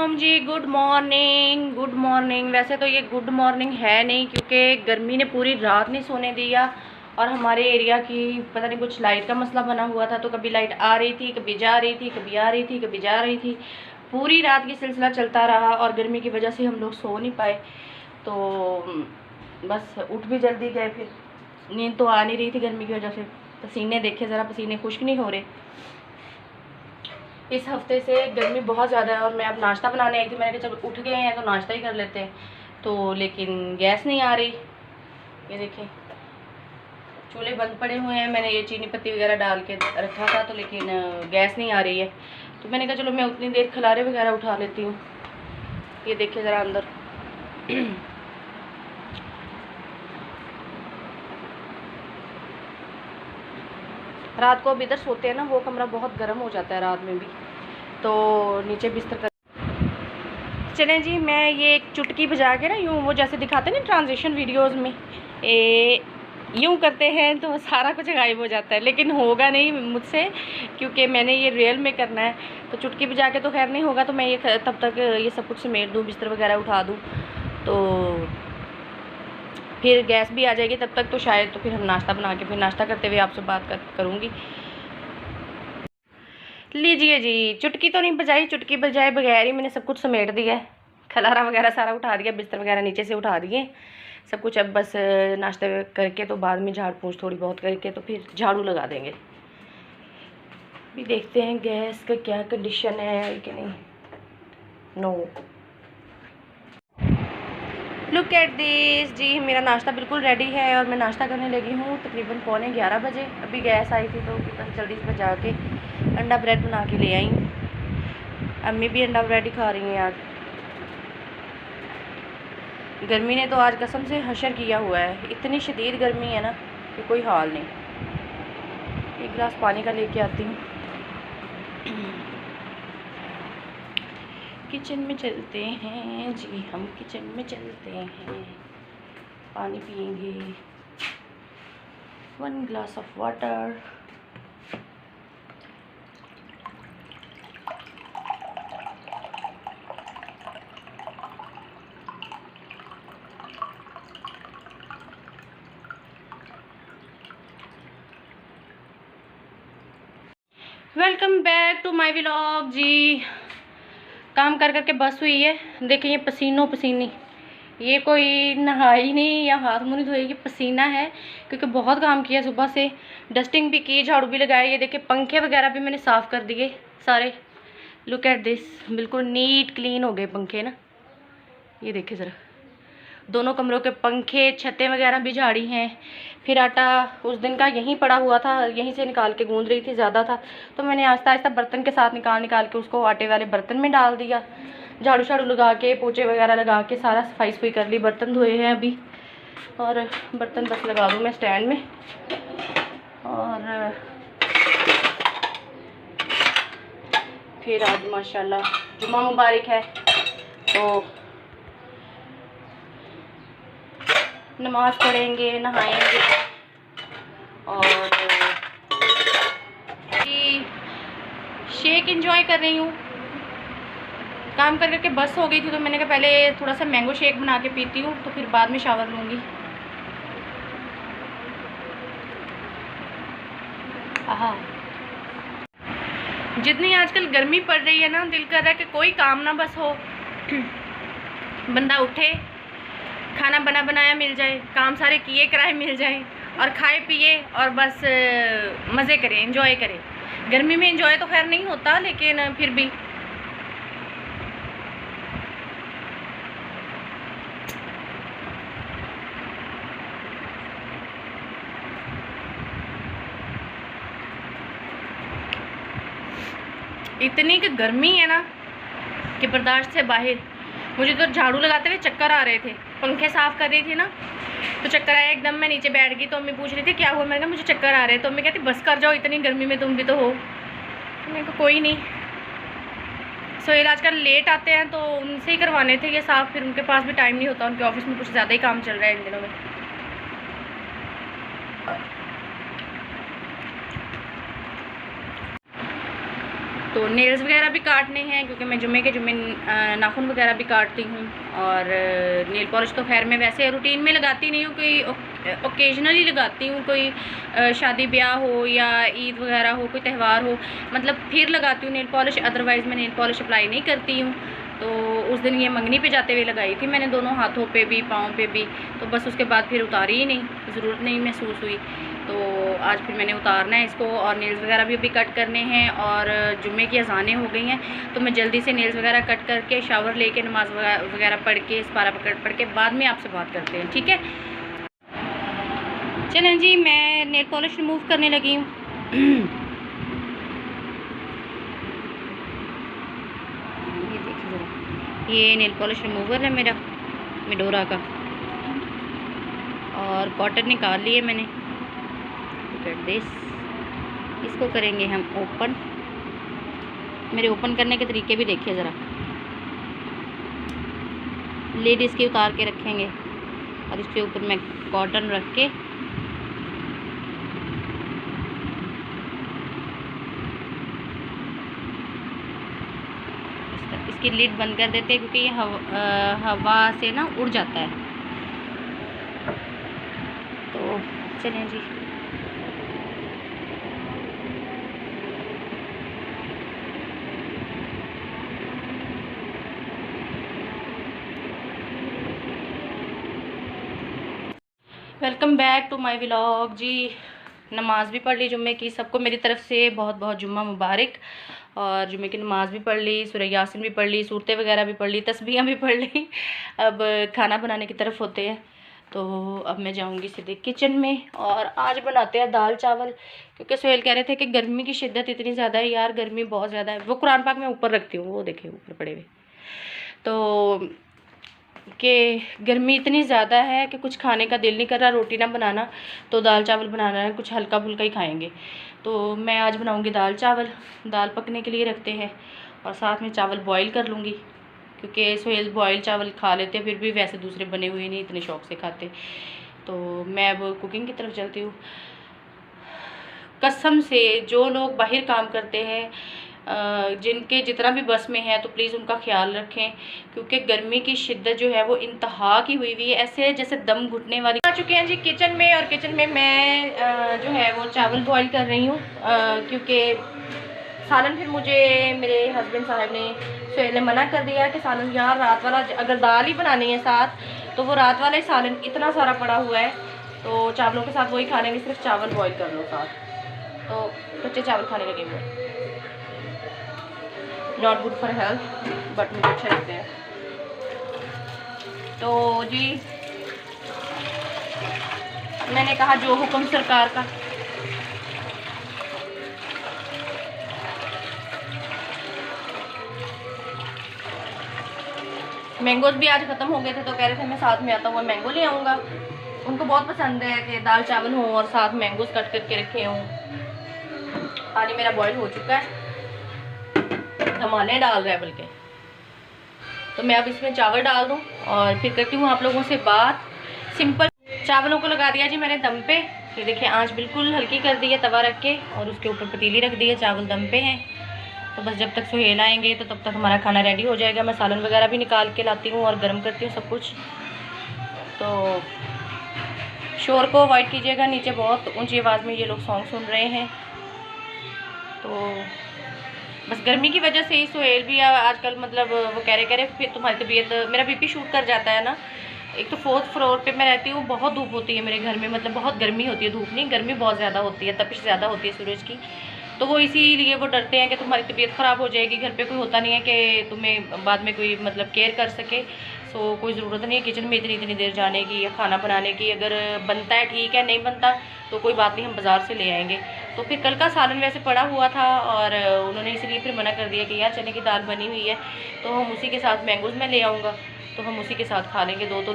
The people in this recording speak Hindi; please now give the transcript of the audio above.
वालेकुम जी। Good morning, good morning. वैसे तो ये गुड मॉर्निंग है नहीं, क्योंकि गर्मी ने पूरी रात नहीं सोने दिया और हमारे एरिया की पता नहीं कुछ लाइट का मसला बना हुआ था। तो कभी लाइट आ रही थी, कभी जा रही थी, कभी आ रही थी, कभी जा रही थी। पूरी रात ये सिलसिला चलता रहा और गर्मी की वजह से हम लोग सो नहीं पाए। तो बस उठ भी जल्दी गए, फिर नींद तो आ नहीं रही थी गर्मी की वजह से। पसीने देखे ज़रा, पसीने खुश्क नहीं हो रहे। इस हफ्ते से गर्मी बहुत ज़्यादा है और मैं अब नाश्ता बनाने आई थी। मैंने कहा चलो उठ गए हैं तो नाश्ता ही कर लेते हैं। तो लेकिन गैस नहीं आ रही। ये देखें, चूल्हे बंद पड़े हुए हैं। मैंने ये चीनी पत्ती वगैरह डाल के रखा था, तो लेकिन गैस नहीं आ रही है। तो मैंने कहा चलो मैं उतनी देर खलारे वगैरह उठा लेती हूँ। ये देखिए ज़रा अंदर रात को अब इधर सोते हैं ना, वो कमरा बहुत गर्म हो जाता है रात में भी, तो नीचे बिस्तर कर। चलें जी, मैं ये एक चुटकी बजा के ना यूँ, वो जैसे दिखाते हैं ना ट्रांजिशन वीडियोस में, यूँ करते हैं तो सारा कुछ गायब हो जाता है। लेकिन होगा नहीं मुझसे, क्योंकि मैंने ये रियल में करना है। तो चुटकी बजा के तो खैर नहीं होगा। तो मैं ये तब तक ये सब कुछ समेट दूँ, बिस्तर वगैरह उठा दूँ, तो फिर गैस भी आ जाएगी तब तक। तो शायद तो फिर हम नाश्ता बना के फिर नाश्ता करते हुए आपसे बात करूँगी। लीजिए जी, चुटकी तो नहीं बजाई, चुटकी बजाए बगैर ही मैंने सब कुछ समेट दिया है। खलारा वगैरह सारा उठा दिया, बिस्तर वगैरह नीचे से उठा दिए सब कुछ। अब बस नाश्ते करके तो बाद में झाड़ पूछ थोड़ी बहुत करके तो फिर झाड़ू लगा देंगे। भी देखते हैं गैस का क्या कंडीशन है कि नहीं। नो, लुक एट दिस जी, मेरा नाश्ता बिल्कुल रेडी है और मैं नाश्ता करने लगी हूँ तकरीबन 11:15 बजे। अभी गैस आई थी तो बस जल्दी से जा के अंडा ब्रेड बना के ले आई। अम्मी भी अंडा ब्रेड ही खा रही हैं आज। गर्मी ने तो आज कसम से हशर किया हुआ है। इतनी शदीद गर्मी है ना कि कोई हाल नहीं। एक गिलास पानी का लेके आती हूँ। किचन में चलते हैं जी, हम किचन में चलते हैं, पानी पियेंगे। 1 glass of water. Welcome back to my vlog जी। काम कर करके बस हुई है। देखिए ये पसीनों पसीनी, ये कोई नहाई नहीं या हाथ मुँह नहीं धोए, ये पसीना है क्योंकि बहुत काम किया सुबह से। डस्टिंग भी की, झाड़ू भी लगाई। ये देखिए पंखे वगैरह भी मैंने साफ़ कर दिए सारे। लुक एट दिस, बिल्कुल नीट क्लीन हो गए पंखे ना। ये देखिए ज़रा, दोनों कमरों के पंखे, छतें वगैरह भी झाड़ी हैं। फिर आटा उस दिन का यहीं पड़ा हुआ था, यहीं से निकाल के गूंद रही थी, ज़्यादा था तो मैंने आहिस्ता आहिस्ता बर्तन के साथ निकाल के उसको आटे वाले बर्तन में डाल दिया। झाड़ू शाड़ू लगा के, पोछे वगैरह लगा के सारा सफाई सफाई कर ली। बर्तन धोए हैं अभी और बर्तन बस लगा दूँ मैं स्टैंड में। और फिर आज माशाल्लाह जुम्मा मुबारक है, तो नमाज पढ़ेंगे, नहाएंगे और शेक एंजॉय कर रही हूँ। काम कर करके बस हो गई थी तो मैंने कहा पहले थोड़ा सा मैंगो शेक बना के पीती हूँ, तो फिर बाद में शावर लूँगी। आहा, जितनी आजकल गर्मी पड़ रही है ना, दिल कर रहा है कि कोई काम ना बस हो, बंदा उठे, खाना बना बनाया मिल जाए, काम सारे किए कराए मिल जाए और खाए पिए और बस मज़े करें, एंजॉय करें। गर्मी में एंजॉय तो खैर नहीं होता, लेकिन फिर भी इतनी कि गर्मी है ना कि बर्दाश्त से बाहर। मुझे तो झाड़ू लगाते हुए चक्कर आ रहे थे, पंखे साफ़ कर रही थी ना तो चक्कर आया एकदम। मैं नीचे बैठ गई तो अम्मी पूछ रही थी क्या हुआ, मैंने कहा मुझे चक्कर आ रहे हैं। तो अम्मी कहती बस कर जाओ, इतनी गर्मी में तुम भी तो हो। तो मैंने कहा कोई नहीं। सोहेल आजकल लेट आते हैं तो उनसे ही करवाने थे ये साफ़, फिर उनके पास भी टाइम नहीं होता, उनके ऑफिस में कुछ ज़्यादा ही काम चल रहा है इन दिनों में। तो नेल्स वगैरह भी काटने हैं क्योंकि मैं जुम्मे के जुम्मे नाखून वगैरह भी काटती हूँ। और नेल पॉलिश तो खैर मैं वैसे रूटीन में लगाती नहीं हूँ, कोई ओकेजनली लगाती हूँ, कोई शादी ब्याह हो या ईद वगैरह हो, कोई त्यौहार हो, मतलब फिर लगाती हूँ नेल पॉलिश। अदरवाइज़ मैं नेल पॉलिश अप्लाई नहीं करती हूँ। तो उस दिन ये मंगनी पे जाते हुए लगाई थी मैंने, दोनों हाथों पे भी पाँव पे भी। तो बस उसके बाद फिर उतारी ही नहीं, ज़रूरत नहीं महसूस हुई। तो आज फिर मैंने उतारना है इसको, और नेल्स वगैरह भी अभी कट करने हैं। और जुम्मे की अज़ानें हो गई हैं तो मैं जल्दी से नेल्स वगैरह कट करके शावर लेके नमाज़ वगैरह पढ़ के इस्पारा पढ़ के बाद में आपसे बात करते हैं, ठीक है। चलें जी, मैं नेल पॉलिश रिमूव करने लगी हूँ। ये देखिए ज़रा, ये नेल पॉलिश रिमूवर है मेरा मिडोरा का, और कॉटन निकाल लिए मैंने। इसको करेंगे हम ओपन। मेरे ओपन करने के तरीके भी देखिए ज़रा। लिड इसकी उतार के रखेंगे और इसके ऊपर मैं कॉटन रख के इसकी लिड बंद कर देते हैं क्योंकि ये हवा से ना उड़ जाता है। तो चलें जी, welcome back to my vlog जी। नमाज़ भी पढ़ ली जुम्मे की, सबको मेरी तरफ से बहुत बहुत जुम्मा मुबारक। और जुम्मे की नमाज़ भी पढ़ ली, सूरह यासीन भी पढ़ ली, सूरतें वगैरह भी पढ़ ली, तस्बीहां भी पढ़ ली। अब खाना बनाने की तरफ होते हैं। तो अब मैं जाऊंगी सीधे किचन में, और आज बनाते हैं दाल चावल। क्योंकि सुहेल कह रहे थे कि गर्मी की शिद्दत इतनी ज़्यादा है यार, गर्मी बहुत ज़्यादा है। वो कुरान पाक में ऊपर रखती हूँ, वो देखे ऊपर पड़े हुए, तो कि गर्मी इतनी ज़्यादा है कि कुछ खाने का दिल नहीं कर रहा, रोटी ना बनाना, तो दाल चावल बनाना है, कुछ हल्का फुल्का ही खाएंगे। तो मैं आज बनाऊंगी दाल चावल। दाल पकने के लिए रखते हैं, और साथ में चावल बॉईल कर लूँगी क्योंकि सुहेल बॉईल चावल खा लेते हैं, फिर भी वैसे दूसरे बने हुए नहीं इतने शौक़ से खाते। तो मैं अब कुकिंग की तरफ चलती हूँ। कसम से जो लोग बाहर काम करते हैं, जिनके जितना भी बस में है, तो प्लीज़ उनका ख्याल रखें क्योंकि गर्मी की शिद्दत जो है वो इंतहा की हुई हुई है, ऐसे जैसे दम घुटने वाली। आ चुके हैं जी किचन में, और किचन में मैं जो है वो चावल बॉईल कर रही हूँ क्योंकि सालन फिर मुझे मेरे हस्बैंड साहब ने सुहेल ने मना कर दिया कि सालन यार रात वाला अगर दाल ही बनानी है साथ, तो वो रात वाला ही सालन इतना सारा पड़ा हुआ है, तो चावलों के साथ वही खा लेंगे, सिर्फ चावल बॉईल कर लो साथ। तो कच्चे चावल खाने लगे हुए, not good for health, but मुझे अच्छे लगते हैं। तो जी मैंने कहा जो हुक्म सरकार का। मैंगोज भी आज ख़त्म हो गए थे, तो कह रहे थे मैं साथ में आता हूँ मैंगो ले आऊँगा। उनको बहुत पसंद है कि दाल चावल हों और साथ मैंगोज कट करके रखे हों। पानी मेरा बॉईल हो चुका है, धमाने डाल रहा है बल्कि। तो मैं अब इसमें चावल डाल दूँ और फिर करती हूँ आप लोगों से बात। सिंपल चावलों को लगा दिया जी मैंने दम पे। ये देखिए आंच बिल्कुल हल्की कर दी है तवा रख के, और उसके ऊपर पतीली रख दी है, चावल दम पे हैं। तो बस जब तक सुहेल आएंगे तो तब तक हमारा खाना रेडी हो जाएगा। मैं सालन वगैरह भी निकाल के लाती हूँ और गर्म करती हूँ सब कुछ। तो शोर को अवॉइड कीजिएगा, नीचे बहुत ऊंची आवाज़ में ये लोग सॉन्ग सुन रहे हैं। तो बस गर्मी की वजह से ही सुहेल भी आजकल मतलब वो कह रहे फिर तुम्हारी तबीयत, मेरा बीपी शूट कर जाता है ना। एक तो 4th फ्लोर पे मैं रहती हूँ, बहुत धूप होती है मेरे घर में, मतलब बहुत गर्मी होती है, धूप नहीं गर्मी बहुत ज़्यादा होती है, तपिश ज़्यादा होती है सूरज की। तो वो इसीलिए वो डरते हैं कि तुम्हारी तबीयत ख़राब हो जाएगी। घर पे कोई होता नहीं है कि तुम्हें बाद में कोई मतलब केयर कर सके। सो कोई ज़रूरत नहीं है किचन में इतनी देर जाने की या खाना बनाने की। अगर बनता है ठीक है, नहीं बनता तो कोई बात नहीं, हम बाज़ार से ले आएंगे। तो फिर कल का सालन वैसे पड़ा हुआ था और उन्होंने इसलिए फिर मना कर दिया कि यार चने की दाल बनी हुई है तो हम उसी के साथ मैंगोज़ में ले आऊँगा, तो हम उसी के साथ खा लेंगे। दो तो